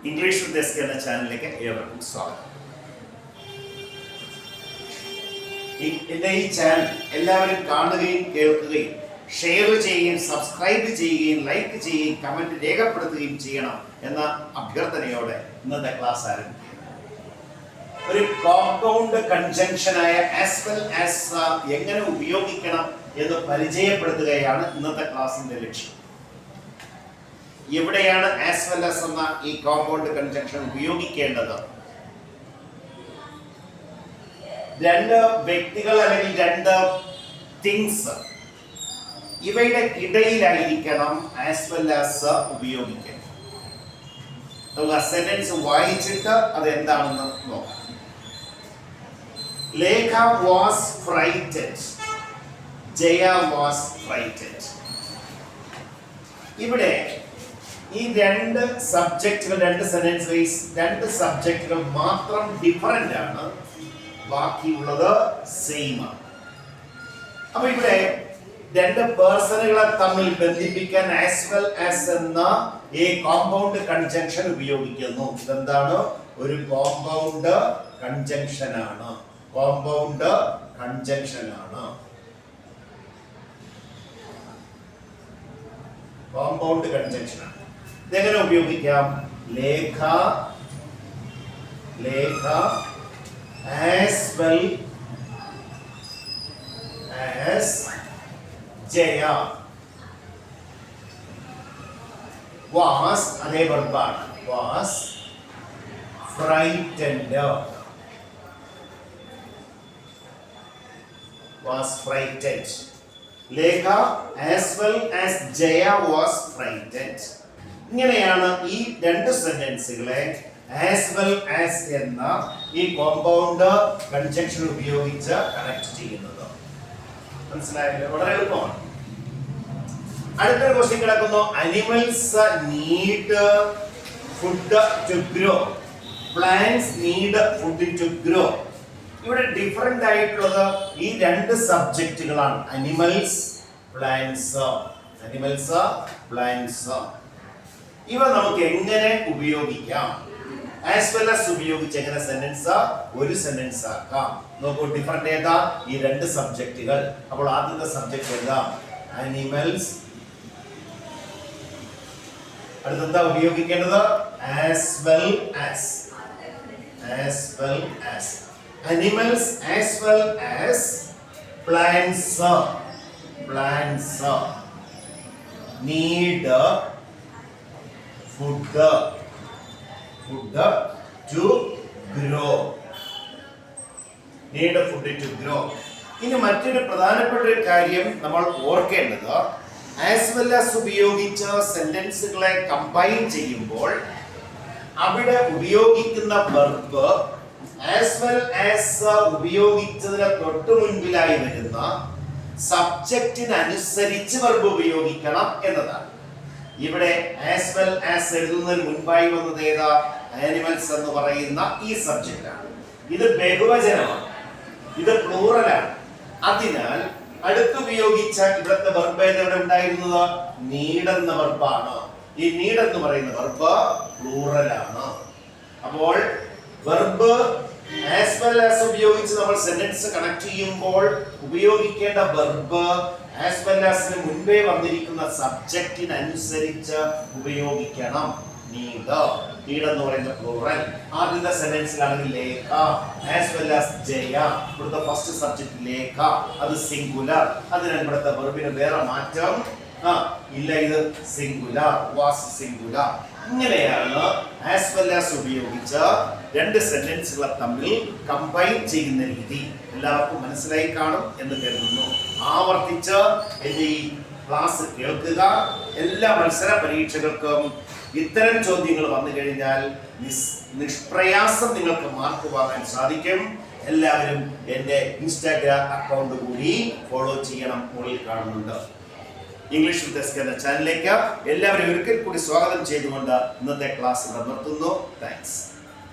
English with S K എന്ന ചാനലിലേക്ക് ഏവർക്കും സ്വാഗതം. എൻ്റെ ഈ ചാനൽ എല്ലാവരും കാണുകയും കേൾക്കുകയും ഷെയർ ചെയ്യുകയും സബ്സ്ക്രൈബ് ചെയ്യുകയും ലൈക്ക് ചെയ്യുകയും കമൻറ്റ് രേഖപ്പെടുത്തുകയും ചെയ്യണം എന്ന അഭ്യർത്ഥനയോടെ ഇന്നത്തെ ക്ലാസ് ആരംഭിക്കും. ഒരു കോമ്പൗണ്ട് കൺജങ്ഷനായ ആസ് വെൽ ആസ് എങ്ങനെ ഉപയോഗിക്കണം എന്ന് പരിചയപ്പെടുത്തുകയാണ് ഇന്നത്തെ ക്ലാസിന്റെ ലക്ഷ്യം. എവിടെയാണ് ആസ് വെൽ ആസ് എന്ന ഈ കോമ്പൗണ്ട് കൺജങ്ഷൻ ഉപയോഗിക്കേണ്ടത്? രണ്ട് വ്യക്തികൾ അല്ലെങ്കിൽ രണ്ട് തിങ്സ് ഇവയുടെ ഇടയിലായിരിക്കണം ആസ് വെൽ ആസ് ഉപയോഗിക്കേണ്ടത്. നമുക്ക് ആ സെന്റൻസ് വായിച്ചിട്ട് അത് എന്താണെന്ന് നോക്കാം. Lekha was frightened, Jaya was frightened. ഇവിടെ ഈ രണ്ട് സബ്ജക്റ്റുകൾ, രണ്ട് സെന്റൻസ് വൈസ് രണ്ട് സബ്ജക്റ്റുകൾ മാത്രം ഡിഫറൻ്റ് ആണ്, ബാക്കിയുള്ളത് സെയിം ആണ്. അപ്പൊ ഇവിടെ രണ്ട് പേഴ്സണുകളെ തമ്മിൽ ബന്ധിപ്പിക്കാൻ ആസ് വെൽ ആസ് എന്ന ഈ കോമ്പൗണ്ട് കൺജങ്ഷൻ ഉപയോഗിക്കുന്നു. ഇതെന്താണ്? ഒരു കോമ്പൗണ്ട് കൺജങ്ഷൻ ആണ്. കോമ്പൗണ്ട് കൺജങ്ഷൻ ആണ്. കോമ്പൗണ്ട് കൺജങ്ഷൻ ആണ്. ഇതെങ്ങനെ ഉപയോഗിക്കാം? Lekha as well as Jaya was, അതേ വെർബാണ്, was frightened. was frightened. Lekha as well as Jaya was frightened. ഇങ്ങനെയാണ് ഈ രണ്ട് സെന്റൻസുകളെ as well as എന്ന ഈ കോമ്പൗണ്ട് കൺജങ്ഷൻ ഉപയോഗിച്ച് കണക്ട് ചെയ്യുന്നത്. മനസ്സിലായല്ലോ? വളരെ എളുപ്പമാണ്. അടുത്തൊരു ക്വസ്റ്റ്യൻ കിടക്കുന്നു. Animals need food to grow, plants need food to grow. ഇവിടെ ഡിഫറൻ്റ് ആയിട്ടുള്ളത് ഈ രണ്ട് സബ്ജക്റ്റുകളാണ്, അനിമൽസ് പ്ലാന്റ്സ്. അനിമൽസ് പ്ലാന്റ്സ് ഇവ നമുക്ക് എങ്ങനെ ഉപയോഗിക്കാം? ആസ് വെൽ ആസ് ഉപയോഗിച്ച് എങ്ങനെ സെന്റൻസ് ഒരു സെന്റൻസ് ആക്കാം? നോക്കൂ, ഡിഫറൻ്റ് ഏതാ? ഈ രണ്ട് സബ്ജക്റ്റുകൾ. അപ്പോൾ ആദ്യത്തെ സബ്ജക്റ്റ് ഏതാ? അനിമൽസ്. അടുത്തെന്താ ഉപയോഗിക്കേണ്ടത്? As well as. As well as. Animals as well as plants. Plants need food to grow. Need food to grow. ഇനി മറ്റൊരു പ്രധാനപ്പെട്ട ഒരു കാര്യം നമ്മൾ ഓർക്കേണ്ടത്, ആസ് വെൽ ആസ് ഉപയോഗിച്ച സെന്റൻസുകളെ കമ്പൈൻ ചെയ്യുമ്പോൾ അവിടെ ഉപയോഗിക്കുന്ന വെർബ് ആസ് വെൽ ആസ് ഉപയോഗിച്ചതിന് തൊട്ട് മുൻപിലായി വരുന്ന സബ്ജക്റ്റിനനുസരിച്ച് വെർബ് ഉപയോഗിക്കണം എന്നതാണ്. ഇവിടെ ആസ് വെൽ ആസ് എഴുതുന്നതിന് മുൻപായി വന്നത് ഏതാ? ആനിമൽസ് എന്ന് പറയുന്ന ഈ സബ്ജക്റ്റാണ്. ഇത് ബഹുവചനമാണ്, ഇത് പ്ലൂറലാണ്. അതിനാൽ അടുത്തുപയോഗിച്ച ഇവിടുത്തെ വെർബ് എവിടെ ഉണ്ടായിരുന്നത്? നീഡ് എന്ന വെർബാണ്. ഈ നീഡ് എന്ന് പറയുന്ന വെർബ് പ്ലൂറലാണ്. അപ്പോൾ വെർബ് ആസ് വെൽ ആസ് ഉപയോഗിച്ച് നമ്മൾ സെന്റൻസ് കണക്ട് ചെയ്യുമ്പോൾ ഉപയോഗിക്കേണ്ട വെർബ് ആസ് വെൽ ആസിന് മുൻപേ വന്നിരിക്കുന്ന സബ്ജക്റ്റിനനുസരിച്ച് ഉപയോഗിക്കണം. നീഡ് എന്ന് പറയുന്ന പ്ലൂറൽ. ആദ്യത്തെ സെന്റൻസിലാണെങ്കിൽ Lekha as well as Jaya. ഇവിടുത്തെ ഫസ്റ്റ് സബ്ജക്ട് ലേഖ, അത് സിംഗുലർ. അതിനാൽ ഇവിടുത്തെ വെർബിന് വേറെ മാറ്റം ഇല്ല, ഇത് സിംഗുലർ, വാസ് സിംഗുലർ. ഇങ്ങനെയാണ് ആസ് വെൽ ആസ് ഉപയോഗിച്ച് രണ്ട് സെന്റൻസുകളെ തമ്മിൽ കമ്പൈൻ ചെയ്യുന്ന രീതി. എല്ലാവർക്കും മനസ്സിലായി കാണും എന്ന് കരുതുന്നു. ആവർത്തിച്ച് എൻ്റെ ഈ ക്ലാസ് കേൾക്കുക. എല്ലാ മത്സര പരീക്ഷകൾക്കും ഇത്തരം ചോദ്യങ്ങൾ വന്നു കഴിഞ്ഞാൽ നിഷ്പ്രയാസം നിങ്ങൾക്ക് മാർക്ക് വാങ്ങാൻ സാധിക്കും. എല്ലാവരും എൻ്റെ ഇൻസ്റ്റാഗ്രാം അക്കൗണ്ട് കൂടി ഫോളോ ചെയ്യണം. മുകളിൽ കാണുന്നുണ്ട്. ഇംഗ്ലീഷ് വിത്ത് എസ് കെ എന്ന ചാനലിലേക്ക് എല്ലാവരും ഒരിക്കൽ കൂടി സ്വാഗതം ചെയ്തുകൊണ്ട് ഇന്നത്തെ ക്ലാസ് നിർത്തുന്നു. താങ്ക്സ്.